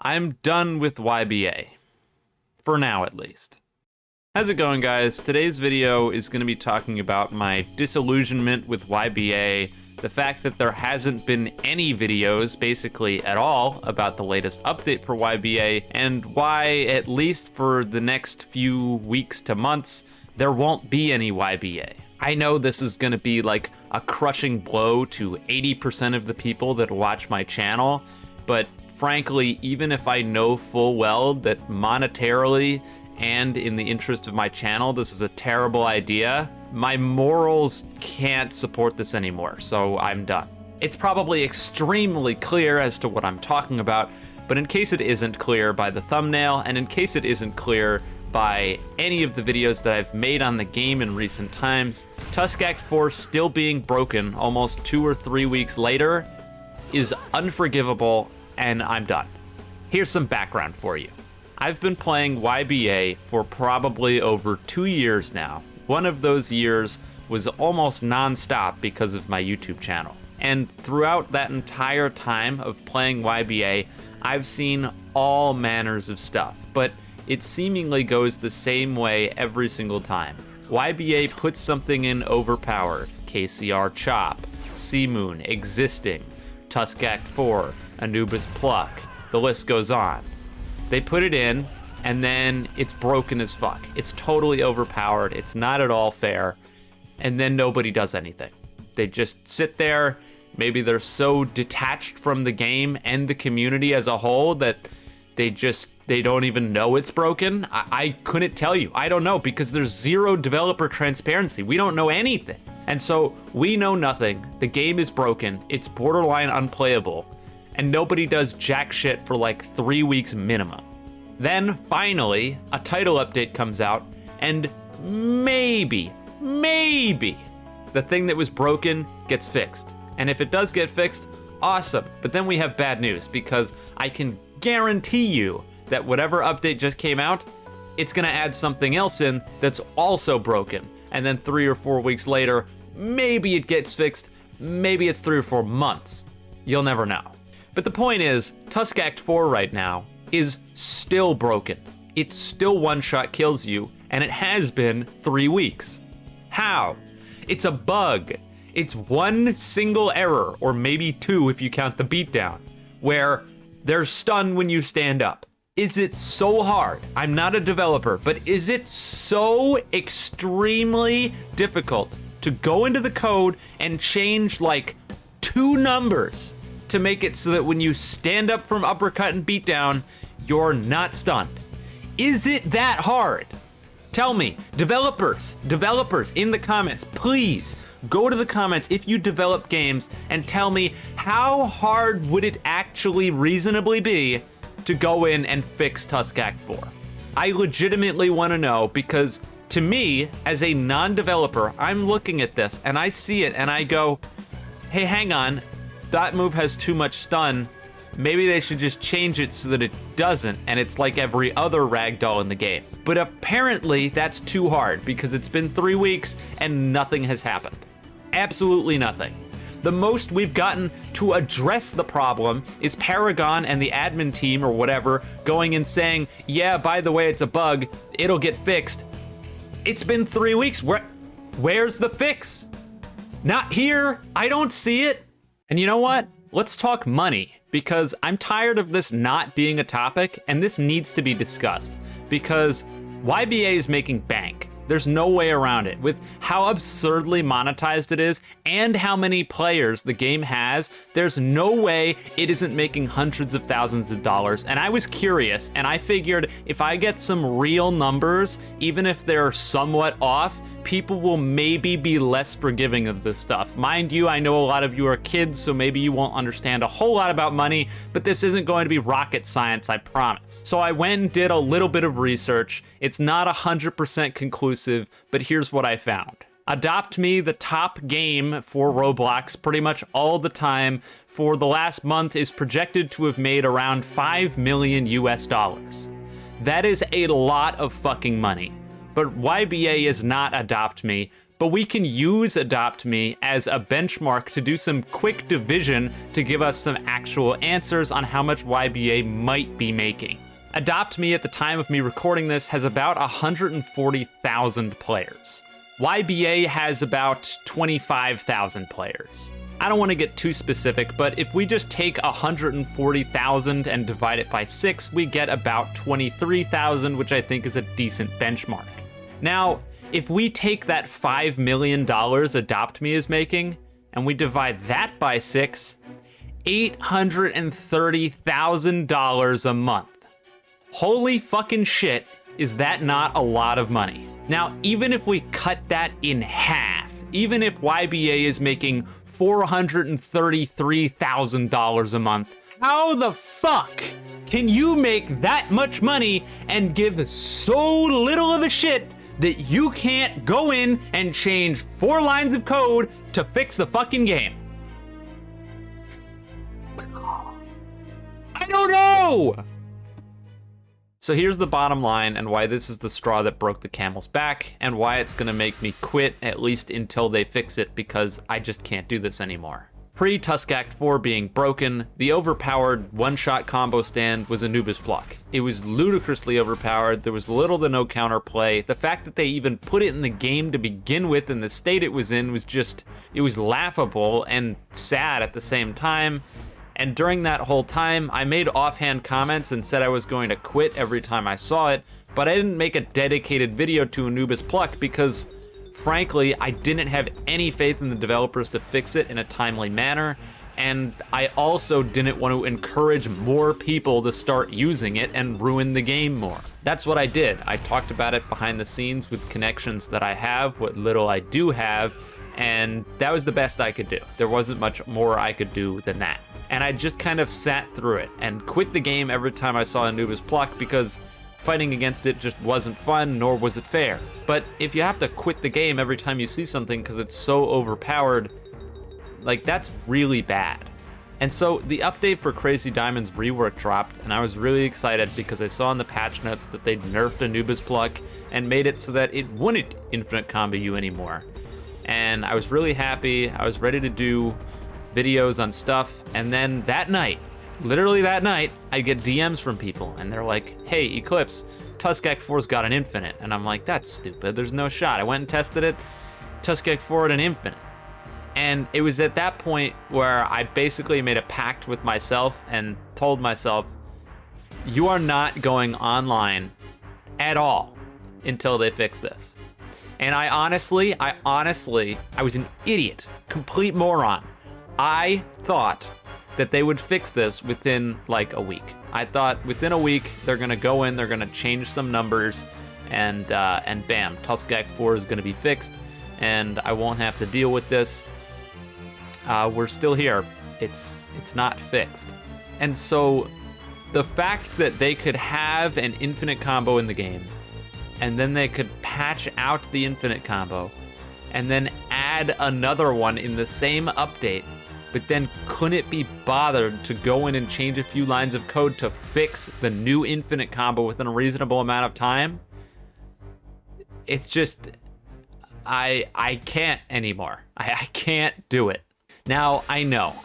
I'm done with YBA. For now, at least. How's it going, guys? Today's video is going to be talking about my disillusionment with YBA, the fact that there hasn't been any videos, basically at all, about the latest update for YBA, and why, at least for the next few weeks to months, there won't be any YBA. I know this is going to be like a crushing blow to 80% of the people that watch my channel, but frankly, even if I know full well that monetarily and in the interest of my channel, this is a terrible idea, my morals can't support this anymore, so I'm done. It's probably extremely clear as to what I'm talking about, but in case it isn't clear by the thumbnail, and in case it isn't clear by any of the videos that I've made on the game in recent times, Tusk Act 4 still being broken almost 2 or 3 weeks later is unforgivable, and I'm done. Here's some background for you. I've been playing YBA for probably over 2 years now. One of those years was almost non-stop because of my YouTube channel. And throughout that entire time of playing YBA, I've seen all manners of stuff, but it seemingly goes the same way every single time. YBA puts something in overpowered, KCR Chop, Sea-Moon, Existing, Tusk Act 4, Anubis Pluck, the list goes on. They put it in, and then it's broken as fuck. It's totally overpowered, it's not at all fair, and then nobody does anything. They just sit there, maybe they're so detached from the game and the community as a whole that they don't even know it's broken. I couldn't tell you, I don't know, because there's zero developer transparency. We don't know anything. And so we know nothing, the game is broken, it's borderline unplayable, and nobody does jack shit for like 3 weeks minimum. Then finally, a title update comes out, and maybe, the thing that was broken gets fixed. And if it does get fixed, awesome. But then we have bad news, because I can guarantee you that whatever update just came out, it's gonna add something else in that's also broken. And then 3 or 4 weeks later, maybe it gets fixed, maybe it's 3 or 4 months. You'll never know. But the point is, Tusk Act 4 right now is still broken. It still one-shot kills you, and it has been 3 weeks. How? It's a bug. It's one single error, or maybe 2 if you count the beatdown, where there's stun when you stand up. Is it so hard? I'm not a developer, but is it so extremely difficult to go into the code and change like 2 numbers to make it so that when you stand up from uppercut and beatdown, you're not stunned? Is it that hard? Tell me, developers in the comments, please go to the comments if you develop games and tell me how hard would it actually reasonably be to go in and fix Tusk Act 4. I legitimately want to know, because to me, as a non-developer, I'm looking at this and I see it and I go, hey, hang on, that move has too much stun. Maybe they should just change it so that it doesn't, and it's like every other ragdoll in the game. But apparently that's too hard, because it's been 3 weeks and nothing has happened. Absolutely nothing. The most we've gotten to address the problem is Paragon and the admin team or whatever going and saying, yeah, by the way, it's a bug, it'll get fixed. It's been 3 weeks, where's the fix? Not here, I don't see it. And you know what? Let's talk money, because I'm tired of this not being a topic, and this needs to be discussed, because YBA is making bank. There's no way around it. With how absurdly monetized it is and how many players the game has, there's no way it isn't making hundreds of thousands of dollars. And I was curious, and I figured if I get some real numbers, even if they're somewhat off, people will maybe be less forgiving of this stuff. Mind you, I know a lot of you are kids, so maybe you won't understand a whole lot about money, but this isn't going to be rocket science, I promise. So I went and did a little bit of research. It's not 100% conclusive, but here's what I found. Adopt Me, the top game for Roblox pretty much all the time for the last month, is projected to have made around $5 million US. That is a lot of fucking money. But YBA is not Adopt Me. but we can use Adopt Me as a benchmark to do some quick division to give us some actual answers on how much YBA might be making. Adopt Me at the time of me recording this has about 140,000 players. YBA has about 25,000 players. I don't want to get too specific, but if we just take 140,000 and divide it by 6, we get about 23,000, which I think is a decent benchmark. Now, if we take that $5 million Adopt Me is making, and we divide that by 6, $830,000 a month. Holy fucking shit, is that not a lot of money? Now, even if we cut that in half, even if YBA is making $433,000 a month, how the fuck can you make that much money and give so little of a shit that you can't go in and change 4 lines of code to fix the fucking game? I don't know! So here's the bottom line and why this is the straw that broke the camel's back and why it's gonna make me quit at least until they fix it, because I just can't do this anymore. Pre-Tusk Act 4 being broken, the overpowered one-shot combo stand was Anubis Pluck. It was ludicrously overpowered, there was little to no counterplay. The fact that they even put it in the game to begin with in the state it was in was just, it was laughable and sad at the same time. And during that whole time, I made offhand comments and said I was going to quit every time I saw it, but I didn't make a dedicated video to Anubis Pluck because, frankly, I didn't have any faith in the developers to fix it in a timely manner, and I also didn't want to encourage more people to start using it and ruin the game more. That's what I did. I talked about it behind the scenes with connections that I have, what little I do have, and that was the best I could do. There wasn't much more I could do than that. And I just kind of sat through it and quit the game every time I saw Anubis Pluck because fighting against it just wasn't fun, nor was it fair. But if you have to quit the game every time you see something because it's so overpowered, like, that's really bad. And so the update for Crazy Diamond's rework dropped, and I was really excited because I saw in the patch notes that they'd nerfed Anubis Pluck and made it so that it wouldn't infinite combo you anymore. And I was really happy. I was ready to do videos on stuff, and then that night, literally that night, I get DMs from people, and they're like, hey, Eclipse, Tusk Act 4's got an infinite. And I'm like, that's stupid, there's no shot. I went and tested it, Tusk Act 4 had an infinite. And it was at that point where I basically made a pact with myself and told myself, you are not going online at all until they fix this. And I honestly, I was an idiot, complete moron. I thought that they would fix this within like a week. I thought within a week they're gonna go in, they're gonna change some numbers, and bam, Tusk Act 4 is gonna be fixed, and I won't have to deal with this. We're still here. It's not fixed. And so the fact that they could have an infinite combo in the game, and then they could patch out the infinite combo, and then add another one in the same update, but then couldn't be bothered to go in and change a few lines of code to fix the new infinite combo within a reasonable amount of time, it's just, I can't anymore. I can't do it. Now, I know.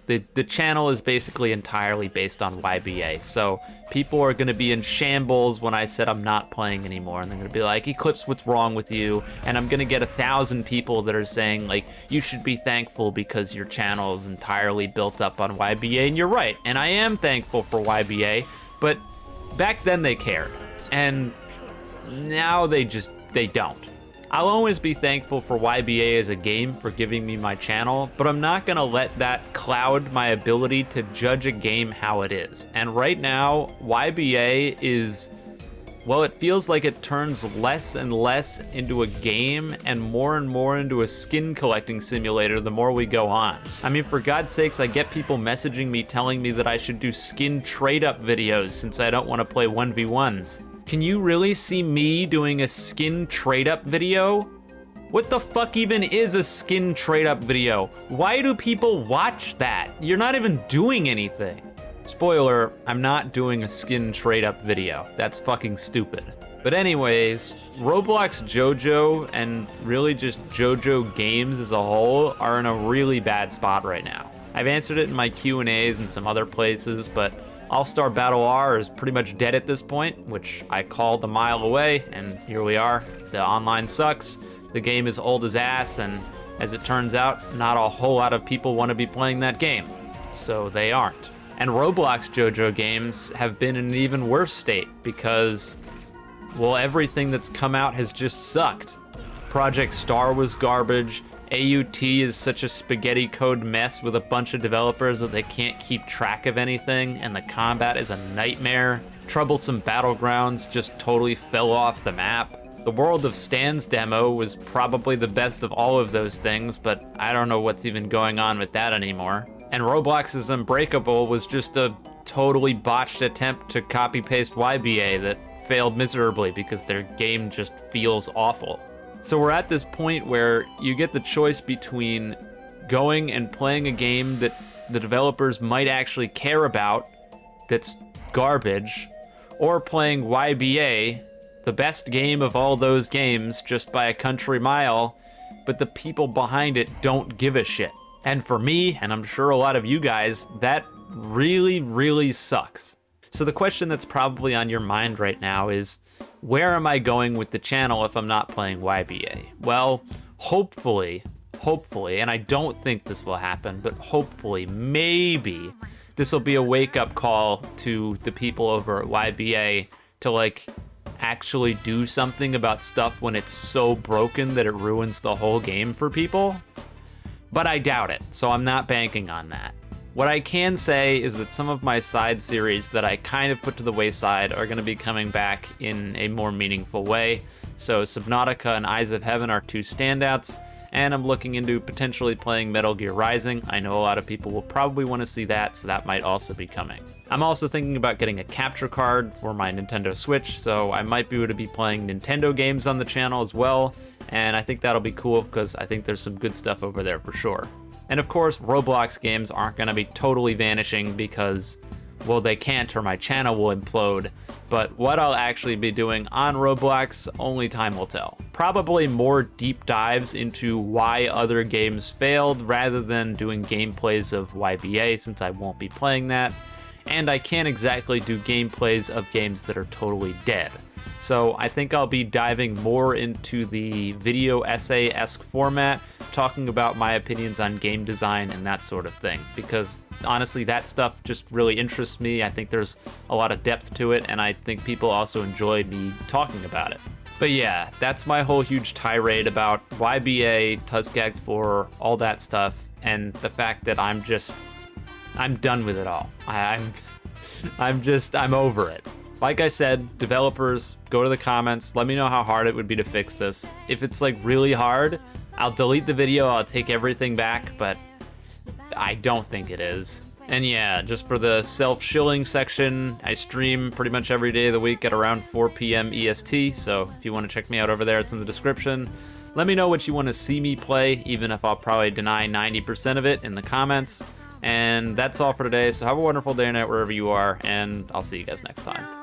The channel is basically entirely based on YBA, so people are gonna be in shambles when I said I'm not playing anymore, and they're gonna be like, Eclipse, what's wrong with you? And I'm gonna get 1,000 people that are saying, like, you should be thankful because your channel is entirely built up on YBA, and you're right, and I am thankful for YBA, but back then they cared, and now they don't. I'll always be thankful for YBA as a game for giving me my channel, but I'm not gonna let that cloud my ability to judge a game how it is. And right now, YBA is, well, it feels like it turns less and less into a game and more into a skin collecting simulator the more we go on. I mean, for God's sakes, I get people messaging me telling me that I should do skin trade-up videos since I don't want to play 1v1s. Can you really see me doing a skin trade-up video? What the fuck even is a skin trade-up video? Why do people watch that? You're not even doing anything. Spoiler, I'm not doing a skin trade-up video. That's fucking stupid. But anyways, Roblox JoJo and really just JoJo games as a whole are in a really bad spot right now. I've answered it in my Q&As and some other places, but All-Star Battle R is pretty much dead at this point, which I called a mile away, and here we are. The online sucks, the game is old as ass, and as it turns out, not a whole lot of people want to be playing that game, so they aren't. And Roblox JoJo games have been in an even worse state because, well, everything that's come out has just sucked. Project Star was garbage. AUT is such a spaghetti code mess with a bunch of developers that they can't keep track of anything, and the combat is a nightmare. Troublesome Battlegrounds just totally fell off the map. The World of Stands demo was probably the best of all of those things, but I don't know what's even going on with that anymore. And Roblox's Unbreakable was just a totally botched attempt to copy-paste YBA that failed miserably because their game just feels awful. So we're at this point where you get the choice between going and playing a game that the developers might actually care about that's garbage, or playing YBA, the best game of all those games just by a country mile, but the people behind it don't give a shit. And for me, and I'm sure a lot of you guys, that really, really sucks. So the question that's probably on your mind right now is, where am I going with the channel if I'm not playing YBA? Well, hopefully, and I don't think this will happen, but hopefully, maybe, this will be a wake-up call to the people over at YBA to, like, actually do something about stuff when it's so broken that it ruins the whole game for people. But I doubt it, so I'm not banking on that. What I can say is that some of my side series that I kind of put to the wayside are going to be coming back in a more meaningful way. So Subnautica and Eyes of Heaven are two standouts, and I'm looking into potentially playing Metal Gear Rising. I know a lot of people will probably want to see that, so that might also be coming. I'm also thinking about getting a capture card for my Nintendo Switch, so I might be able to be playing Nintendo games on the channel as well, and I think that'll be cool because I think there's some good stuff over there for sure. And of course, Roblox games aren't going to be totally vanishing because, well, they can't or my channel will implode. But what I'll actually be doing on Roblox, only time will tell. Probably more deep dives into why other games failed rather than doing gameplays of YBA, since I won't be playing that. And I can't exactly do gameplays of games that are totally dead. So I think I'll be diving more into the video essay-esque format, talking about my opinions on game design and that sort of thing, because honestly that stuff just really interests me. I think there's a lot of depth to it, and I think people also enjoy me talking about it. But yeah, that's my whole huge tirade about YBA, Tusk Act 4, all that stuff, and the fact that I'm done with it all. I'm over it. Like I said, developers, go to the comments, let me know how hard it would be to fix this. If it's like really hard, I'll delete the video, I'll take everything back, but I don't think it is. And yeah, just for the self-shilling section, I stream pretty much every day of the week at around 4 p.m. EST, so if you want to check me out over there, it's in the description. Let me know what you want to see me play, even if I'll probably deny 90% of it in the comments. And that's all for today, so have a wonderful day or night wherever you are, and I'll see you guys next time.